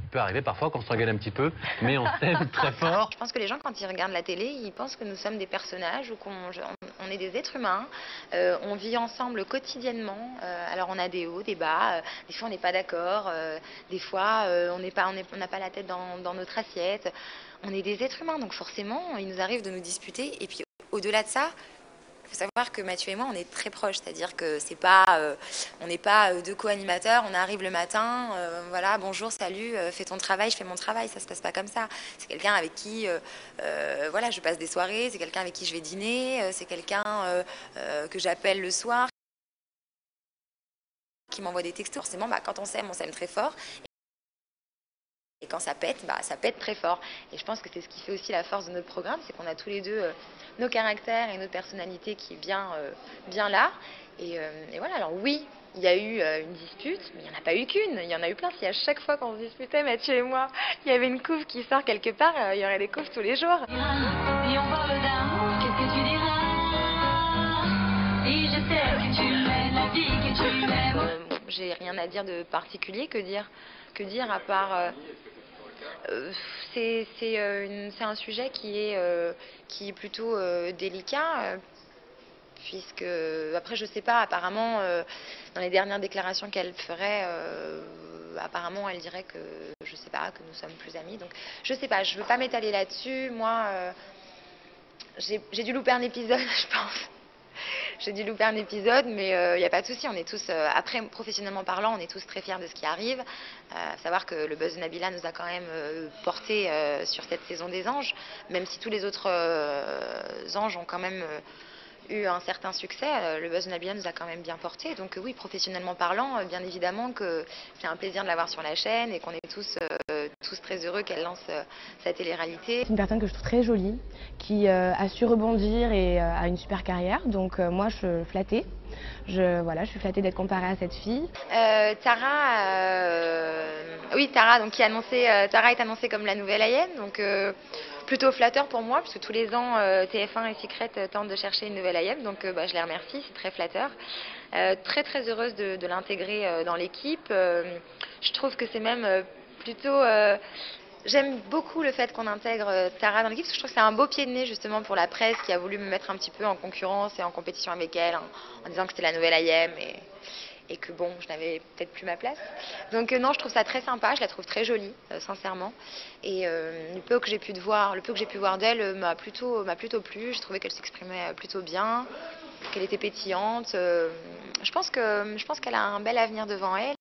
peut arriver parfois qu'on s'engueule un petit peu, mais on s'aime très fort. Je pense que les gens, quand ils regardent la télé, ils pensent que nous sommes des personnages ou on est des êtres humains. On vit ensemble quotidiennement. Alors on a des hauts, des bas. Des fois on n'est pas d'accord. Des fois on n'a pas la tête dans notre assiette. On est des êtres humains, donc forcément il nous arrive de nous disputer. Et puis au-delà de ça, il faut savoir que Mathieu et moi, on est très proches, c'est-à-dire que c'est pas, on n'est pas deux co-animateurs, on arrive le matin, voilà, bonjour, salut, fais ton travail, je fais mon travail, ça se passe pas comme ça. C'est quelqu'un avec qui, voilà, je passe des soirées, c'est quelqu'un avec qui je vais dîner, c'est quelqu'un que j'appelle le soir, qui m'envoie des textos. Forcément, quand on s'aime très fort. Et quand ça pète très fort. Et je pense que c'est ce qui fait aussi la force de notre programme, c'est qu'on a tous les deux nos caractères et notre personnalité qui est bien là. Et voilà, alors oui, il y a eu une dispute, mais il n'y en a pas eu qu'une, il y en a eu plein. Si à chaque fois qu'on se disputait, Mathieu et moi, il y avait une couve qui sort quelque part, il y aurait des couves tous les jours. Et on parle d'amour, qu'est-ce que tu diras? Et je sais que tu m'aimes, la vie que tu m'aimes. J'ai rien à dire de particulier, que dire à part... c'est un sujet qui est plutôt délicat, puisque, après je sais pas, apparemment, dans les dernières déclarations qu'elle ferait, apparemment elle dirait que, je sais pas, que nous sommes plus amis, donc je sais pas, je veux pas m'étaler là-dessus, moi, j'ai dû louper un épisode, je pense. J'ai dû louper un épisode, mais il n'y a pas de souci. On est tous, après, professionnellement parlant, on est tous très fiers de ce qui arrive. Savoir que le buzz de Nabila nous a quand même porté sur cette saison des anges, même si tous les autres anges ont quand même eu un certain succès, le buzz de Nabila nous a quand même bien porté. Donc oui, professionnellement parlant, bien évidemment que c'est un plaisir de l'avoir sur la chaîne et qu'on est tous très heureux qu'elle lance sa télé-réalité. C'est une personne que je trouve très jolie, qui a su rebondir et a une super carrière. Donc moi, je suis flattée. Voilà, je suis flattée d'être comparée à cette fille. Tara, donc Tara est annoncée comme la nouvelle Ayenne, donc plutôt flatteur pour moi, parce que tous les ans TF1 et Secret tentent de chercher une nouvelle Ayenne, donc je les remercie, c'est très flatteur. Très très heureuse de l'intégrer dans l'équipe. Je trouve que c'est même plutôt... J'aime beaucoup le fait qu'on intègre Tara dans l'équipe, parce que je trouve que c'est un beau pied de nez justement pour la presse qui a voulu me mettre un petit peu en concurrence et en compétition avec elle, en disant que c'était la nouvelle Ayem et que bon, je n'avais peut-être plus ma place. Donc non, je trouve ça très sympa, je la trouve très jolie, sincèrement. Et le peu que j'ai pu voir d'elle m'a plutôt plu. J'ai trouvé qu'elle s'exprimait plutôt bien, qu'elle était pétillante. Je pense qu'elle a un bel avenir devant elle.